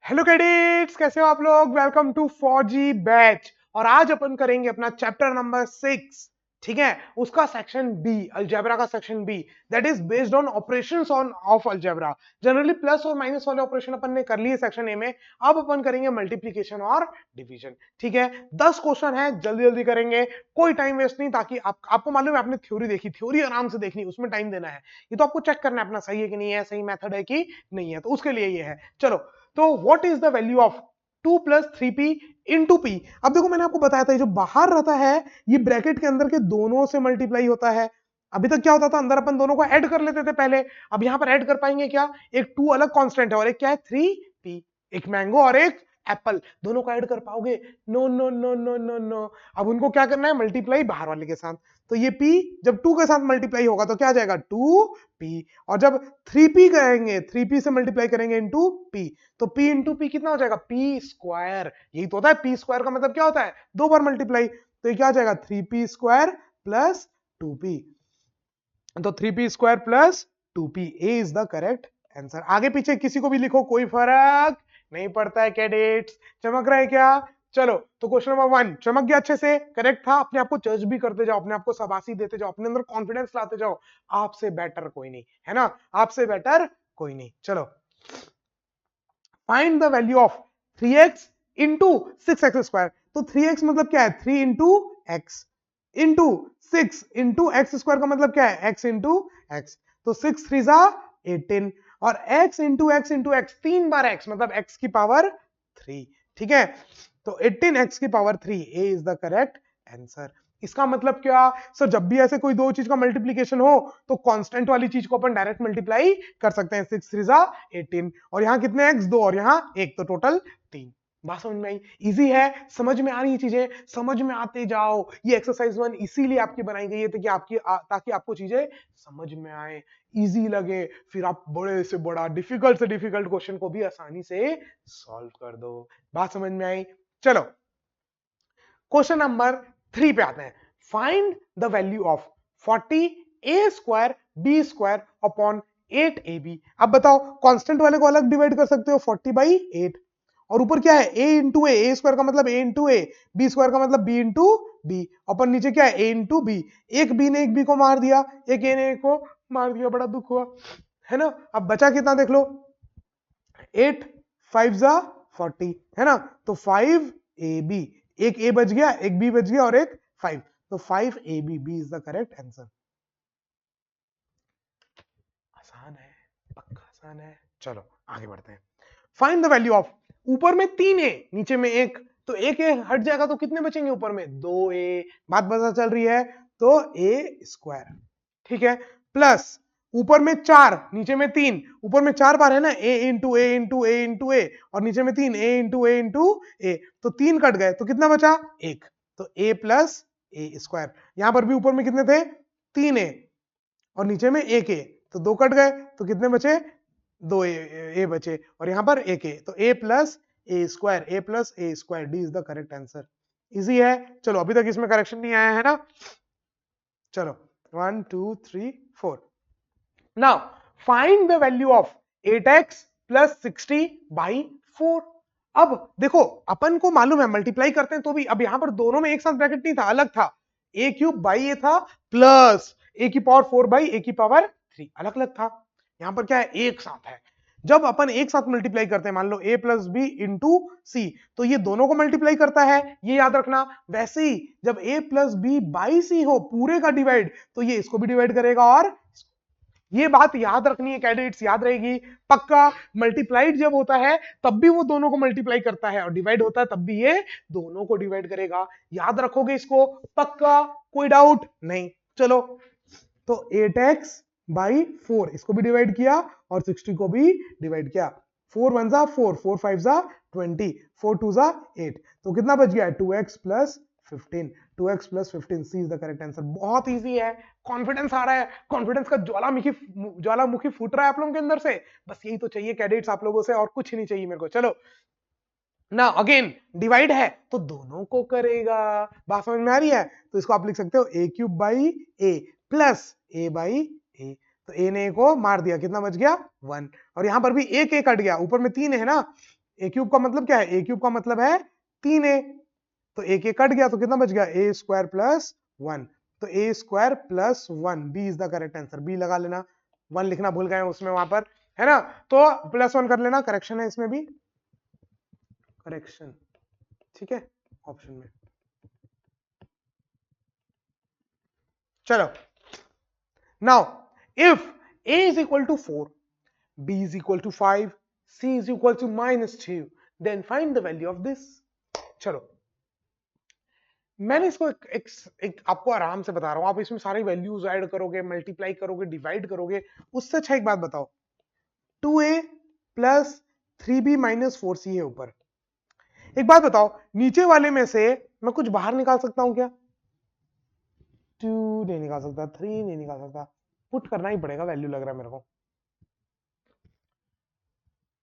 Hello cadets, कैसे हो आप लोग। Welcome to 4G batch. और आज अपन करेंगे अपना चैप्टर नंबर 6। ठीक है, उसका सेक्शन बी, अलजेब्रा का section B, that is based on operations on of algebra. Generally plus और माइनस वाले ऑपरेशन अपन ने कर लिए सेक्शन ए में। अब अपन करेंगे मल्टीप्लीकेशन और डिवीजन। ठीक है, 10 क्वेश्चन है, जल्दी जल्दी करेंगे, कोई टाइम वेस्ट नहीं। ताकि आपको मालूम है, आपने थ्योरी देखी, थ्योरी आराम से देखनी, उसमें टाइम देना है। ये तो आपको चेक करना है अपना सही है कि नहीं है, सही मेथड है कि नहीं है, तो उसके लिए ये है। चलो, तो what is the value of 2 plus 3p into P. अब देखो, मैंने आपको बताया था, ये जो बाहर रहता है ये ब्रैकेट के अंदर के दोनों से मल्टीप्लाई होता है। अभी तक क्या होता था, अंदर अपन दोनों को ऐड कर लेते थे पहले। अब यहां पर ऐड कर पाएंगे क्या? एक 2 अलग कांस्टेंट है और एक क्या है, 3p। एक मैंगो और एक एप्पल, दोनों को ऐड कर पाओगे? No no no no no no. अब उनको क्या करना है, मल्टीप्लाई बाहर वाले के साथ। तो ये p जब 2 के साथ मल्टीप्लाई होगा तो क्या आ जाएगा, 2p। और जब 3p करेंगे, 3p से मल्टीप्लाई करेंगे इंटू p, तो p इंटू पी कितना हो जाएगा, p स्क्वायर। यही तो होता है, p स्क्वायर का मतलब क्या होता है, दो बार मल्टीप्लाई। तो ये क्या आ जाएगा, 3p स्क्वायर प्लस 2p। तो 3p square plus 2p, A is the correct answer. आगे पीछे किसी को भी लिखो, कोई फर्क नहीं पड़ता है कैडेट्स। चमक रहा है क्या? चलो, तो क्वेश्चन नंबर 1 चमक गया, अच्छे से करेक्ट था। अपने आप को जज भी करते जाओ, अपने आप को शाबाशी देते जाओ, अपने अंदर कॉन्फिडेंस लाते जाओ। आपसे बेटर कोई नहीं है ना, आपसे बेटर कोई नहीं। चलो, find the value of 3x into 6x square. तो 3x मतलब क्या है, 3 into x into 6 into x square का मतलब क्या है, x इंटू एक्स। तो 6 3 जा 18 और x इंटू एक्स 3 बार x मतलब x की पावर 3। ठीक है, तो 18x की power 3, A is the correct answer. इसका मतलब क्या सर, जब भी ऐसे कोई दो चीज का मल्टीप्लीकेशन हो तो कांस्टेंट वाली चीज को अपन डायरेक्ट मल्टीप्लाई कर सकते हैं। 6 3 जा 18 और यहाँ कितने x, 2 और यहाँ 1, तो टोटल 3। बात समझ में आई? इजी है, समझ में आ रही है चीजें, समझ में आते जाओ। ये एक्सरसाइज 1 इसीलिए आपकी बनाई गई है ताकि आपको चीजें समझ में आए, इजी लगे, फिर आप बड़े से बड़ा, डिफिकल्ट से डिफिकल्ट क्वेश्चन को भी आसानी से सॉल्व कर दो। बात समझ में आई? चलो, क्वेश्चन नंबर 3 पे आते हैं। Find the value of 40 A square B square upon 8 A B. अब बताओ, कांस्टेंट वाले को अलग डिवाइड कर सकते हो, 40 बाई 8। और ऊपर क्या है, ए इंटू ए स्क्वायर का मतलब ए इंटू ए, बी स्क्वायर का मतलब बी इंटू बी। अपन नीचे क्या है, ए इंटू बी। एक बी ने एक बी को मार दिया, एक ए ने एक को मार दिया, बड़ा दुख हुआ है ना। अब बचा कितना देख लो, 8 5 जा 40 है ना। तो 5 ए बी, एक ए बच गया, एक बी बच गया और एक 5, तो 5 A B, B is the correct answer. आसान है, पक्का आसान है। चलो आगे बढ़ते हैं। फाइंड द वैल्यू ऑफ, ऊपर में 3 ए नीचे में एक, तो एक ए हट जाएगा तो कितने बचेंगे, ऊपर में 2 ए। बात पता चल रही है? तो ए स्क्वायर, ठीक है, प्लस ऊपर में 4 नीचे में 3, ऊपर में 4 बार है ना, ए इंटू ए इंटू ए इंटू ए, और नीचे में 3, ए इंटू ए इंटू ए, तो 3 कट गए तो कितना बचा, एक। तो ए प्लस ए स्क्वायर। यहां पर भी ऊपर में कितने थे, 3 ए और नीचे में एक ए, तो 2 कट गए तो कितने बचे, 2 ए बचे, और यहां पर एक ए, तो a plus a square, a plus a square, D is the correct answer. Easy है। चलो, अभी तक इसमें करेक्शन नहीं आया है ना। चलो, 1 2 3 4। Now find the value of 8x plus 60 by 4। अब देखो, अपन को मालूम है मल्टीप्लाई करते हैं तो भी, अब यहां पर दोनों में एक साथ ब्रैकेट नहीं था, अलग था। ए क्यूब बाई ए था, प्लस ए की पावर 4 बाई ए की पावर 3, अलग अलग था। यहां पर क्या है, एक साथ है। जब अपन एक साथ मल्टीप्लाई करते हैं, मान लो a प्लस बी इंटू सी, तो ये दोनों को मल्टीप्लाई करता है, ये याद रखना। वैसे ही जब a प्लस बी बाई सी हो, पूरे का डिवाइड, तो ये इसको भी डिवाइड करेगा। और ये बात याद रखनी है कैडेट्स, याद रहेगी पक्का। मल्टीप्लाइड जब होता है तब भी वो दोनों को मल्टीप्लाई करता है, और डिवाइड होता है तब भी ये दोनों को डिवाइड करेगा। याद रखोगे इसको पक्का, कोई डाउट नहीं। चलो, तो 8x बाई 4 इसको भी डिवाइड किया और 60 को भी डिवाइड किया। 4 1 जा 4, 4 5 जा 20, 4 2 जा 8, तो कितना बच गया, 2x plus 15, 2x plus 15, C is the correct answer. बहुत इजी है, कॉन्फिडेंस आ रहा है, कॉन्फिडेंस का ज्वालामुखी फूट रहा है आप लोगों के अंदर से। बस यही तो चाहिए कैडेट्स आप लोगों से, और कुछ नहीं चाहिए मेरे को। चलो ना, अगेन डिवाइड है तो दोनों को करेगा। बात समझ में आ रही है? तो इसको आप लिख सकते हो a cube by a plus a by a. तो ए ने ए को मार दिया, कितना बच गया, 1, और यहां पर भी एक ए कट गया, ऊपर में 3 है ना, ए क्यूब का मतलब क्या है, ए क्यूब का मतलब है 3a, तो एक कट गया तो कितना बच गया, ए स्क्वायर प्लस 1, तो a square plus 1, B is the correct answer. B लगा लेना, 1 लिखना भूल गए उसमें वहां पर, है ना, तो +1 कर लेना, करेक्शन है इसमें भी, करेक्शन, ठीक है, ऑप्शन में। चलो, now if a is equal to 4, b is equal to 5, c is equal to -2, then find the value of this। चलो, मैंने इसको एक आपको आराम से बता रहा हूं, आप इसमें सारी वैल्यूज ऐड करोगे, मल्टीप्लाई करोगे, डिवाइड करोगे, उससे अच्छा एक बात बताओ, 2a plus 3b minus 4c है ऊपर। एक बात बताओ, नीचे वाले में से मैं कुछ बाहर निकाल सकता हूं क्या? 2 नहीं निकाल सकता, 3 नहीं निकाल सकता, पुट करना ही पड़ेगा, वैल्यू लग रहा है मेरे को।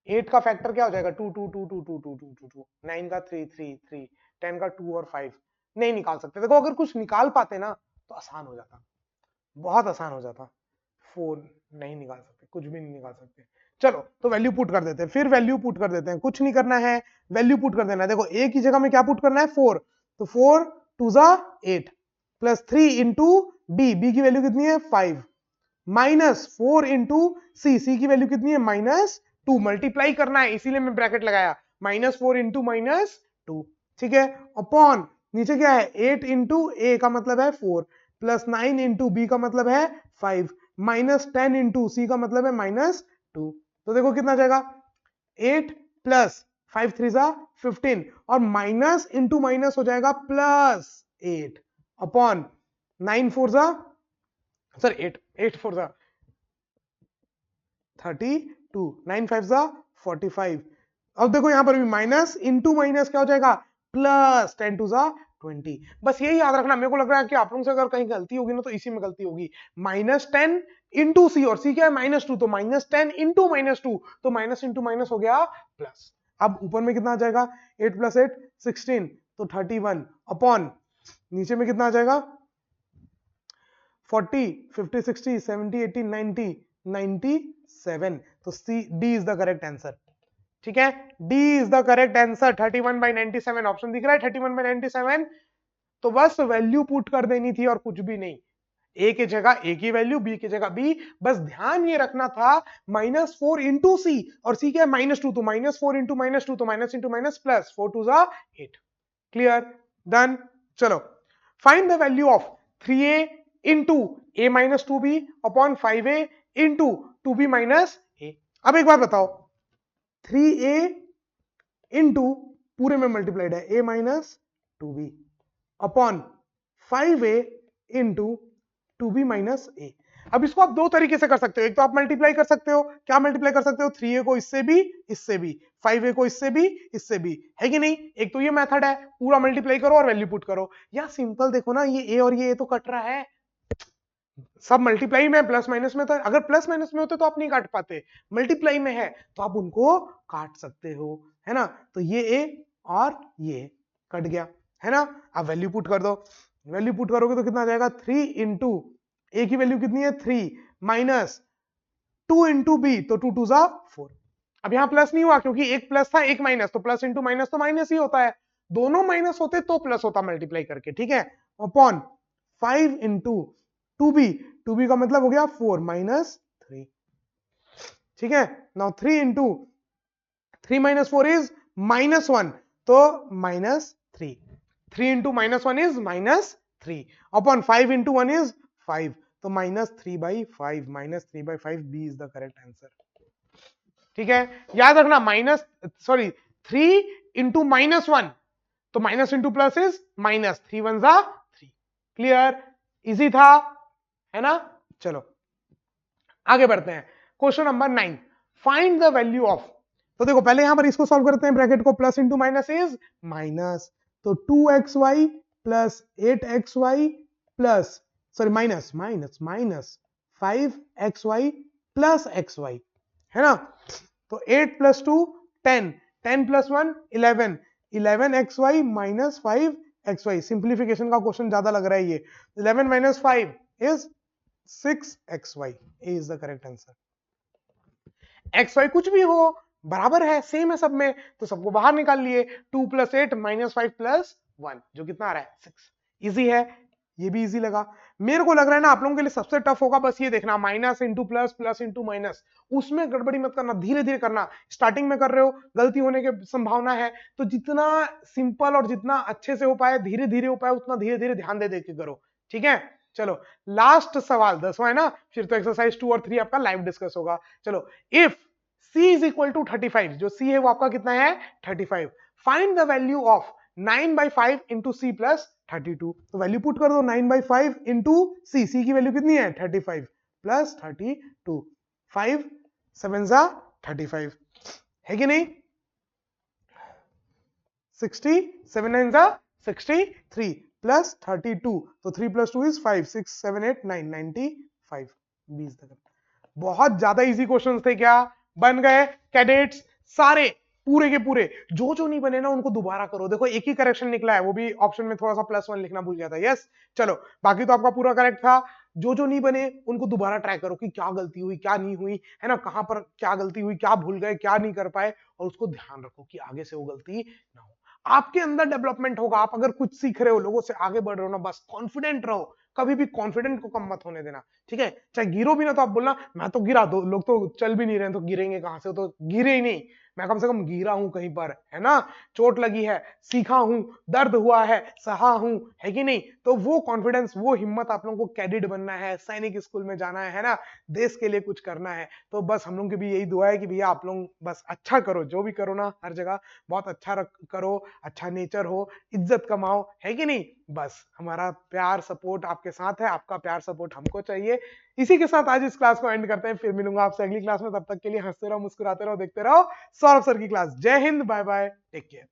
8 का फैक्टर क्या हो जाएगा, 2 2 2 2 2 2 2 2 2, 9 का 3 3 3, 10 का 2 और 5, नहीं निकाल सकते। देखो अगर कुछ निकाल पाते ना तो आसान हो जाता, बहुत आसान हो जाता। 4 नहीं निकाल सकते, कुछ भी नहीं निकाल सकते। चलो तो वैल्यू पुट कर देते हैं, फिर वैल्यू पुट कर देते हैं, कुछ नहीं करना है, वैल्यू पुट कर देना है। देखो ए की जगह में क्या पुट करना है, 4, तो 4 2 जा 8 प्लस 3 इंटू बी, बी की वैल्यू कितनी है 5, माइनस 4 इंटू सी, सी की वैल्यू कितनी है -2, मल्टीप्लाई करना है इसीलिए मैं ब्रैकेट लगाया, -4 इंटू -2, ठीक है, अपॉन नीचे क्या है 8 इंटू ए का मतलब है 4, प्लस 9 इंटू बी का मतलब है 5, माइनस 10 इंटू सी का मतलब है -2, तो देखो कितना जाएगा 8 प्लस 5 3 जा 15, और माइनस इंटू माइनस हो जाएगा प्लस 8 अपॉन 9 4 जा, सर 8 4 जा 32, 9 5 जा 45। अब देखो यहां पर भी माइनस इंटू माइनस क्या हो जाएगा प्लस, 10 2 जा 20। बस यही याद रखना, मेरे को लग रहा है कि आप लोगों से अगर कहीं गलती होगी ना तो इसी में गलती होगी। -10 इंटू सी, और सी क्या है -2, तो -10 इंटू -2, तो माइनस इंटू माइनस हो गया प्लस। अब ऊपर में कितना आ जाएगा 8 प्लस 8 16, तो 31 अपॉन नीचे में कितना आ जाएगा 40 50 60 70 80 90 97, तो C D is the correct answer, ठीक है, D is the correct answer. 31/97 option दिख रहा है, 31/97। तो बस वैल्यू पुट कर देनी थी और कुछ भी नहीं, ए की जगह ए की वैल्यू, बी की जगह बी, बस ध्यान ये रखना था -4 इंटू सी, और सी क्या है -2, तो -4 इंटू -2, तो माइनस इंटू माइनस प्लस, 4 2 जा 8, क्लियर, डन। चलो, find the value of 3a into a minus 2b upon 5a into 2b minus a। अब एक बात बताओ, 3a इंटू पूरे में मल्टीप्लाइड है a minus 2b upon 5a into 2b minus a। अब इसको आप दो तरीके से कर सकते हो, एक तो आप मल्टीप्लाई कर सकते हो, क्या मल्टीप्लाई कर सकते हो, 3a को इससे भी, इससे भी, 5a को इससे भी, इससे भी, है कि नहीं। एक तो ये मेथड है, पूरा मल्टीप्लाई करो और वैल्यू पुट करो। यार सिंपल देखो ना, ये a और ये a तो कट रहा है, सब मल्टीप्लाई में, प्लस माइनस में, तो अगर प्लस माइनस में होते तो आप नहीं काट पाते, मल्टीप्लाई में है तो आप उनको काट सकते हो, है ना। तो ये ए और ये कट गया, है ना। अब वैल्यू पुट कर दो, वैल्यू पुट करोगे तो कितना आ जाएगा 3 इंटू ए की वैल्यू कितनी है 3 माइनस 2 इंटू बी, तो 2 2 जा 4। अब यहां प्लस नहीं हुआ क्योंकि एक प्लस था एक माइनस, तो प्लस इंटू माइनस तो माइनस ही होता है, दोनों माइनस होते तो प्लस होता मल्टीप्लाई करके, ठीक है, अपॉन 5 इंटू 2b का मतलब हो गया 4 माइनस 3, ठीक है। नाउ 3 इंटू 3 माइनस 4 इज -1, तो -3, 3 into -1 is -3 upon 5 into 1 is 5, तो -3/5, -3/5 B is the correct answer, ठीक है। याद रखना थ्री इंटू -1, तो minus into plus is minus, 3 1 जा 3, क्लियर, इजी था, है ना। चलो आगे बढ़ते हैं, question number 9, find the value of. तो देखो पहले यहां पर इसको सॉल्व करते हैं, ब्रैकेट को, plus into minus is minus, तो 2xy plus 8xy plus, sorry minus minus minus 5xy plus xy, है ना। तो 8 plus 2 10, 10 plus 1 11, 11xy minus 5xy, simplification का क्वेश्चन ज्यादा लग रहा है ये, 11 minus 5 is 6xy, A is the correct answer। xy कुछ भी हो, बराबर है, सेम है सब में, तो सबको बाहर निकाल लिए। 2 + 8 - 5 + 1 जो कितना आ रहा है 6। इजी है, ये भी इजी लगा। मेरे को लग रहा है ना आप लोगों के लिए सबसे टफ होगा बस ये देखना, minus into plus, plus into minus, उसमें गड़बड़ी मत करना, धीरे धीरे करना। स्टार्टिंग में कर रहे हो, गलती होने की संभावना है, तो जितना सिंपल और जितना अच्छे से हो पाए, धीरे धीरे हो पाए, उतना धीरे धीरे ध्यान दे के करो, ठीक है। चलो लास्ट सवाल 10वां है ना, फिर तो एक्सरसाइज 2 और 3 आपका लाइव डिस्कस होगा। चलो, if c is equal to 35, जो c है वो आपका कितना है 35, find the value of 9/5 into C plus 32। तो वैल्यू पुट कर दो 9/5 इंटू सी, सी की वैल्यू कितनी है 35 प्लस 32, 5 7 जा 35 है कि नहीं, 60, 7 9 जा 63 प्लस 32, तो 3 + 2 इज 5, 6 7 8 9 95, 20 तक। बहुत ज्यादा इजी क्वेश्चंस थे क्या, बन गए कैडेट्स सारे पूरे के पूरे। जो नहीं बने ना उनको दोबारा करो, देखो एक ही करेक्शन निकला है, वो भी ऑप्शन में थोड़ा सा +1 लिखना भूल गया था, यस। चलो बाकी तो आपका पूरा करेक्ट था। जो नहीं बने उनको दोबारा ट्राई करो कि क्या गलती हुई क्या नहीं हुई, है ना, कहां पर क्या गलती हुई, क्या भूल गए, क्या नहीं कर पाए, और उसको ध्यान रखो कि आगे से वो गलती ना हो। आपके अंदर डेवलपमेंट होगा, आप अगर कुछ सीख रहे हो, लोगों से आगे बढ़ रहे हो ना, बस कॉन्फिडेंट रहो, कभी भी कॉन्फिडेंट को कम मत होने देना, ठीक है। चाहे गिरो भी ना तो आप बोलना मैं तो गिरा, दो लोग तो चल भी नहीं रहे तो गिरेंगे कहां से, तो गिरे ही नहीं, मैं कम से कम गिरा हूं कहीं पर, है ना, चोट लगी है, सीखा हूं, दर्द हुआ है, सहा हूं, है कि नहीं। तो वो कॉन्फिडेंस, वो हिम्मत, आप लोगों को कैडेट बनना है, सैनिक स्कूल में जाना है ना, देश के लिए कुछ करना है, तो बस हम लोगों की भी यही दुआ है कि भैया आप लोग बस अच्छा करो, जो भी करो ना हर जगह बहुत अच्छा करो, अच्छा नेचर हो, इज्जत कमाओ, है कि नहीं। बस हमारा प्यार सपोर्ट आपके साथ है, आपका प्यार सपोर्ट हमको चाहिए। इसी के साथ आज इस क्लास को एंड करते हैं, फिर मिलूंगा आपसे अगली क्लास में, तब तक के लिए हंसते रहो, मुस्कुराते रहो, देखते रहो सौरभ सर की क्लास। Jai Hind, bye bye, take care.